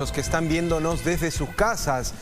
Los que están viéndonos desde sus casas,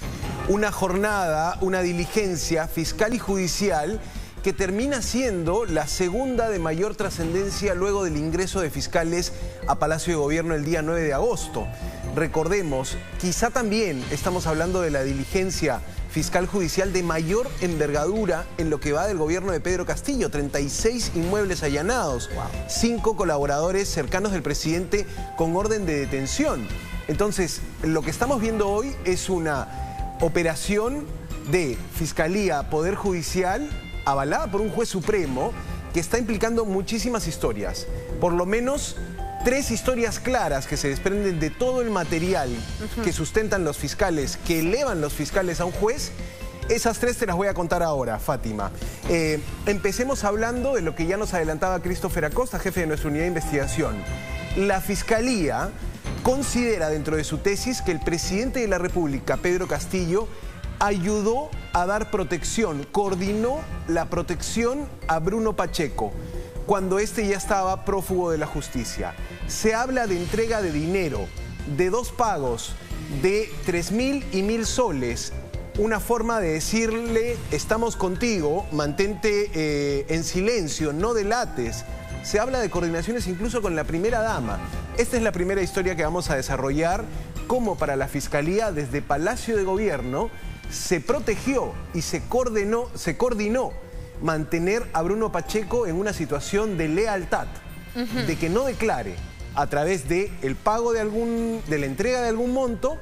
una jornada, una diligencia fiscal y judicial que termina siendo la segunda de mayor trascendencia luego del ingreso de fiscales a Palacio de Gobierno el día 9 de agosto. Recordemos, quizá también estamos hablando de la diligencia fiscal judicial de mayor envergadura en lo que va del gobierno de Pedro Castillo. 36 inmuebles allanados, 5 colaboradores cercanos del presidente con orden de detención. Entonces, lo que estamos viendo hoy es una operación de Fiscalía, Poder Judicial, avalada por un juez supremo, que está implicando muchísimas historias. Por lo menos 3 historias claras que se desprenden de todo el material que sustentan los fiscales, que elevan los fiscales a un juez. Esas 3 te las voy a contar ahora, Fátima. Empecemos hablando de lo que ya nos adelantaba Christopher Acosta, jefe de nuestra unidad de investigación. La Fiscalía considera dentro de su tesis que el presidente de la República, Pedro Castillo, ayudó a dar protección, coordinó la protección a Bruno Pacheco cuando este ya estaba prófugo de la justicia. Se habla de entrega de dinero, de 2 pagos, de 3.000 y 1.000 soles. Una forma de decirle, estamos contigo, mantente en silencio, no delates. Se habla de coordinaciones incluso con la primera dama. Esta es la primera historia que vamos a desarrollar, cómo para la Fiscalía desde Palacio de Gobierno se protegió y se coordinó mantener a Bruno Pacheco en una situación de lealtad, de que no declare a través de el pago de la entrega de algún monto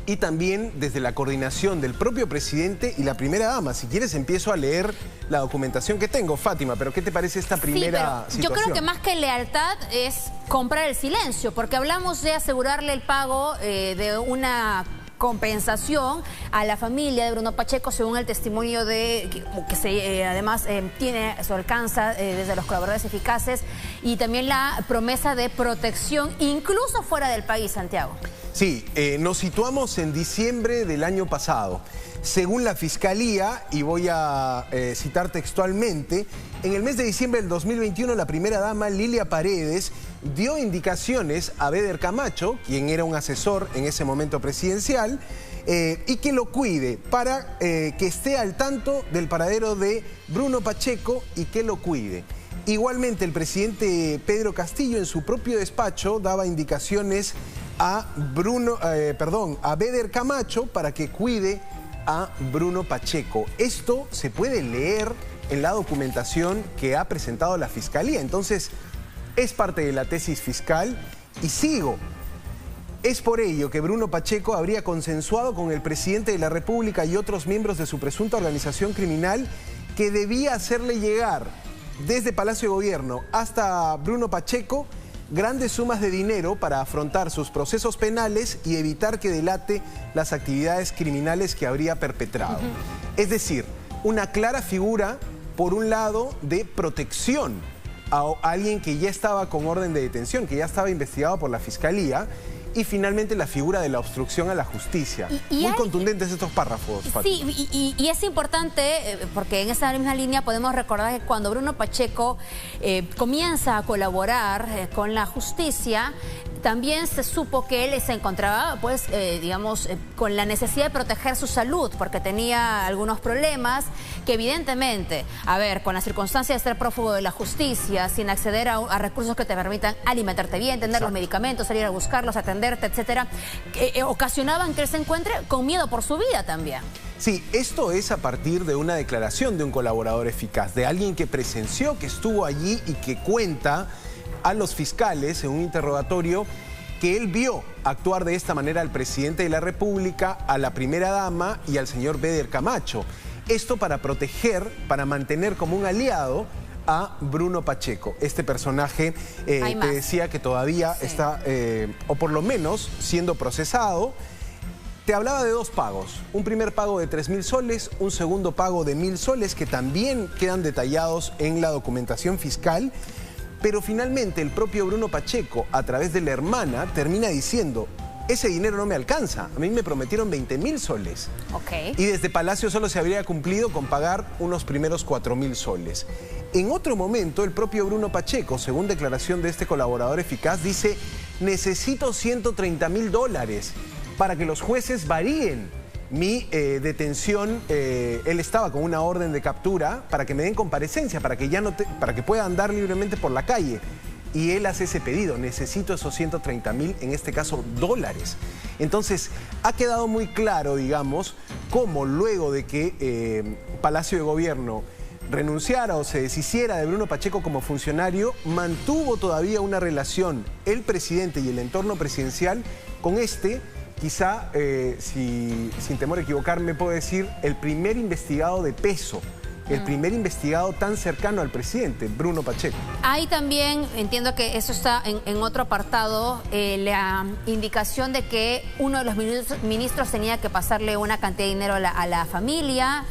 y también desde la coordinación del propio presidente y la primera dama. Si quieres empiezo a leer la documentación que tengo, Fátima, pero ¿qué te parece esta primera situación? Yo creo que más que lealtad es comprar el silencio, porque hablamos de asegurarle el pago de una compensación a la familia de Bruno Pacheco, según el testimonio además tiene a su alcance desde los colaboradores eficaces, y también la promesa de protección incluso fuera del país, Santiago. Sí, nos situamos en diciembre del año pasado. Según la Fiscalía, y voy a citar textualmente, en el mes de diciembre del 2021 la primera dama, Lilia Paredes, dio indicaciones a Beder Camacho, quien era un asesor en ese momento presidencial, y que lo cuide para que esté al tanto del paradero de Bruno Pacheco y que lo cuide. Igualmente el presidente Pedro Castillo en su propio despacho daba indicaciones a Beder Camacho para que cuide a Bruno Pacheco. Esto se puede leer en la documentación que ha presentado la Fiscalía. Entonces, es parte de la tesis fiscal y sigo. Es por ello que Bruno Pacheco habría consensuado con el presidente de la República y otros miembros de su presunta organización criminal que debía hacerle llegar desde Palacio de Gobierno hasta Bruno Pacheco grandes sumas de dinero para afrontar sus procesos penales y evitar que delate las actividades criminales que habría perpetrado. Es decir, una clara figura, por un lado, de protección a alguien que ya estaba con orden de detención, que ya estaba investigado por la Fiscalía, y finalmente la figura de la obstrucción a la justicia. Muy contundentes estos párrafos, Fátima. Sí, y es importante, porque en esa misma línea podemos recordar que cuando Bruno Pacheco comienza a colaborar con la justicia, también se supo que él se encontraba, pues, con la necesidad de proteger su salud, porque tenía algunos problemas que evidentemente, con las circunstancias de ser prófugo de la justicia, sin acceder a recursos que te permitan alimentarte bien, tener los medicamentos, salir a buscarlos, atenderte, etcétera, ocasionaban que él se encuentre con miedo por su vida también. Sí, esto es a partir de una declaración de un colaborador eficaz, de alguien que presenció, que estuvo allí y que cuenta a los fiscales en un interrogatorio que él vio actuar de esta manera al presidente de la República, a la primera dama y al señor Beder Camacho. Esto para proteger, para mantener como un aliado a Bruno Pacheco, este personaje te decía que todavía está, o por lo menos, siendo procesado. Te hablaba de 2 pagos, un primer pago de 3.000 soles, un segundo pago de 1.000 soles, que también quedan detallados en la documentación fiscal. Pero finalmente el propio Bruno Pacheco, a través de la hermana, termina diciendo: ese dinero no me alcanza, a mí me prometieron 20.000 soles. Y desde Palacio solo se habría cumplido con pagar unos primeros 4.000 soles. En otro momento, el propio Bruno Pacheco, según declaración de este colaborador eficaz, dice: necesito $130.000 para que los jueces varíen mi detención. Él estaba con una orden de captura para que me den comparecencia, para que pueda andar libremente por la calle. Y él hace ese pedido, necesito esos 130.000, en este caso dólares. Entonces, ha quedado muy claro, digamos, cómo luego de que Palacio de Gobierno renunciara o se deshiciera de Bruno Pacheco como funcionario, mantuvo todavía una relación el presidente y el entorno presidencial con quizá, sin temor a equivocarme, puedo decir, el primer investigado de peso. El primer investigado tan cercano al presidente, Bruno Pacheco. Hay también, entiendo que eso está en otro apartado, la indicación de que uno de los ministros tenía que pasarle una cantidad de dinero a la familia.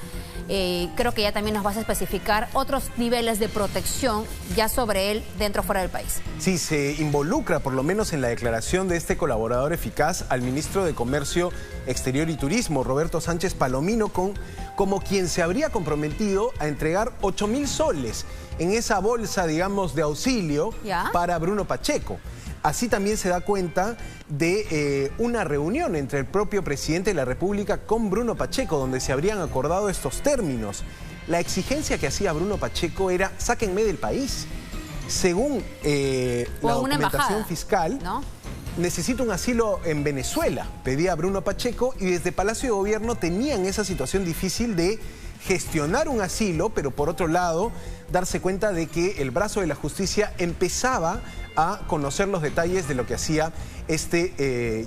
Creo que ya también nos vas a especificar otros niveles de protección ya sobre él dentro o fuera del país. Sí, se involucra, por lo menos en la declaración de este colaborador eficaz, al ministro de Comercio Exterior y Turismo, Roberto Sánchez Palomino, como quien se habría comprometido a entregar 8.000 soles en esa bolsa, digamos, de auxilio para Bruno Pacheco. Así también se da cuenta de una reunión entre el propio presidente de la República con Bruno Pacheco, donde se habrían acordado estos términos. La exigencia que hacía Bruno Pacheco era: sáquenme del país. Según la documentación fiscal, ¿no? Necesito un asilo en Venezuela, pedía Bruno Pacheco, y desde Palacio de Gobierno tenían esa situación difícil de gestionar un asilo, pero por otro lado, darse cuenta de que el brazo de la justicia empezaba a conocer los detalles de lo que hacía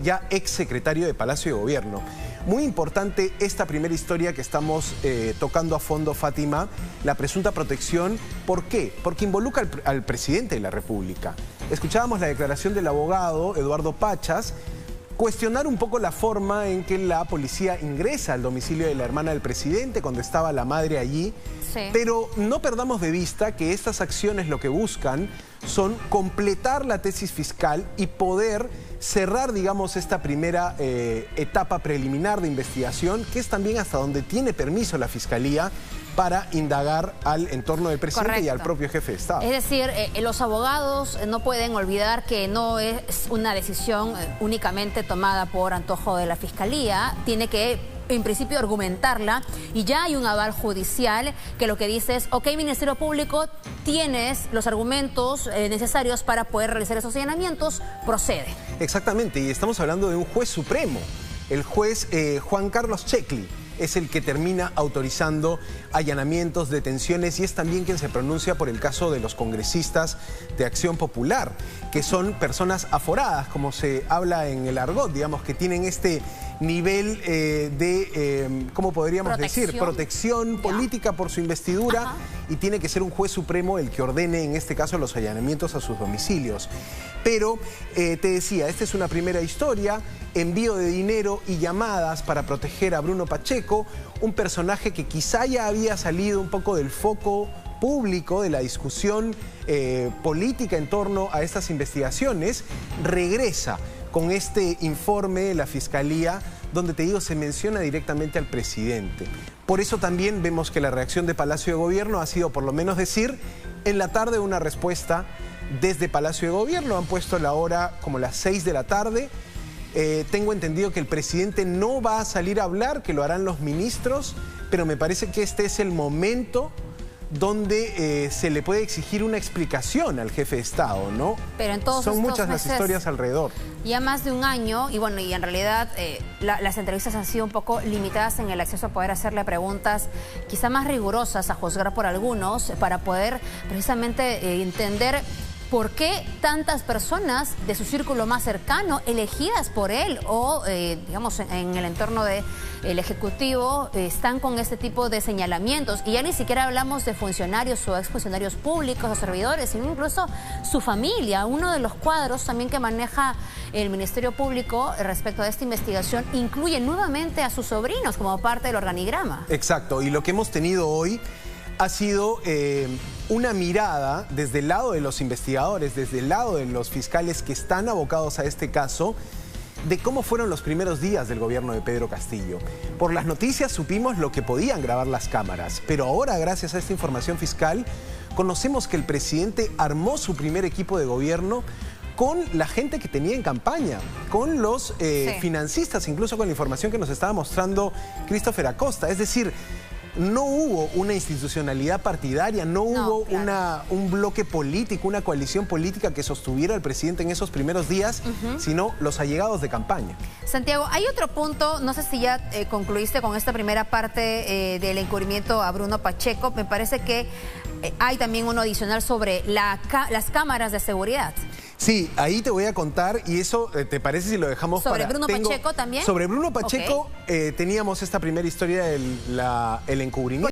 ya ex secretario de Palacio de Gobierno. Muy importante esta primera historia que estamos tocando a fondo, Fátima, la presunta protección. ¿Por qué? Porque involucra al presidente de la República. Escuchábamos la declaración del abogado Eduardo Pachas, cuestionar un poco la forma en que la policía ingresa al domicilio de la hermana del presidente cuando estaba la madre allí. Sí. Pero no perdamos de vista que estas acciones lo que buscan son completar la tesis fiscal y poder cerrar, digamos, esta primera etapa preliminar de investigación, que es también hasta donde tiene permiso la Fiscalía para indagar al entorno del presidente. Correcto. Y al propio jefe de Estado. Es decir, los abogados no pueden olvidar que no es una decisión únicamente tomada por antojo de la Fiscalía, tiene que en principio argumentarla, y ya hay un aval judicial que lo que dice es: ok, Ministerio Público, tienes los argumentos necesarios para poder realizar esos allanamientos, procede. Exactamente, y estamos hablando de un juez supremo, el juez Juan Carlos Checli. Es el que termina autorizando allanamientos, detenciones, y es también quien se pronuncia por el caso de los congresistas de Acción Popular, que son personas aforadas, como se habla en el argot, digamos, que tienen este nivel ¿cómo podríamos decir? Protección política por su investidura. Ajá. Y tiene que ser un juez supremo el que ordene, en este caso, los allanamientos a sus domicilios. Pero, te decía, esta es una primera historia: envío de dinero y llamadas para proteger a Bruno Pacheco, un personaje que quizá ya había salido un poco del foco público, de la discusión política en torno a estas investigaciones. Regresa con este informe de la Fiscalía, donde, te digo, se menciona directamente al presidente. Por eso también vemos que la reacción de Palacio de Gobierno ha sido, por lo menos, decir en la tarde una respuesta desde Palacio de Gobierno. Han puesto la hora como las 6 de la tarde. Tengo entendido que el presidente no va a salir a hablar, que lo harán los ministros, pero me parece que este es el momento donde se le puede exigir una explicación al jefe de Estado, ¿no? Pero en todos son muchas las historias alrededor. Ya más de un año, y bueno, y en realidad las entrevistas han sido un poco limitadas en el acceso a poder hacerle preguntas quizá más rigurosas, a juzgar por algunos, para poder precisamente entender ¿por qué tantas personas de su círculo más cercano, elegidas por él o, digamos, en el entorno del Ejecutivo, están con este tipo de señalamientos? Y ya ni siquiera hablamos de funcionarios o exfuncionarios públicos o servidores, sino incluso su familia. Uno de los cuadros también que maneja el Ministerio Público respecto a esta investigación incluye nuevamente a sus sobrinos como parte del organigrama. Exacto, y lo que hemos tenido hoy ha sido una mirada desde el lado de los investigadores, desde el lado de los fiscales que están abocados a este caso, de cómo fueron los primeros días del gobierno de Pedro Castillo. Por las noticias supimos lo que podían grabar las cámaras, pero ahora, gracias a esta información fiscal, conocemos que el presidente armó su primer equipo de gobierno con la gente que tenía en campaña, con los financistas, incluso con la información que nos estaba mostrando Christopher Acosta. Es decir, no hubo una institucionalidad partidaria, no hubo un bloque político, una coalición política que sostuviera al presidente en esos primeros días, sino los allegados de campaña. Santiago, hay otro punto, no sé si ya concluiste con esta primera parte del encubrimiento a Bruno Pacheco. Me parece que hay también uno adicional sobre las cámaras de seguridad. Sí, ahí te voy a contar, y eso, ¿te parece si lo dejamos ¿Sobre Bruno Pacheco también? Sobre Bruno Pacheco teníamos esta primera historia del el encubrimiento.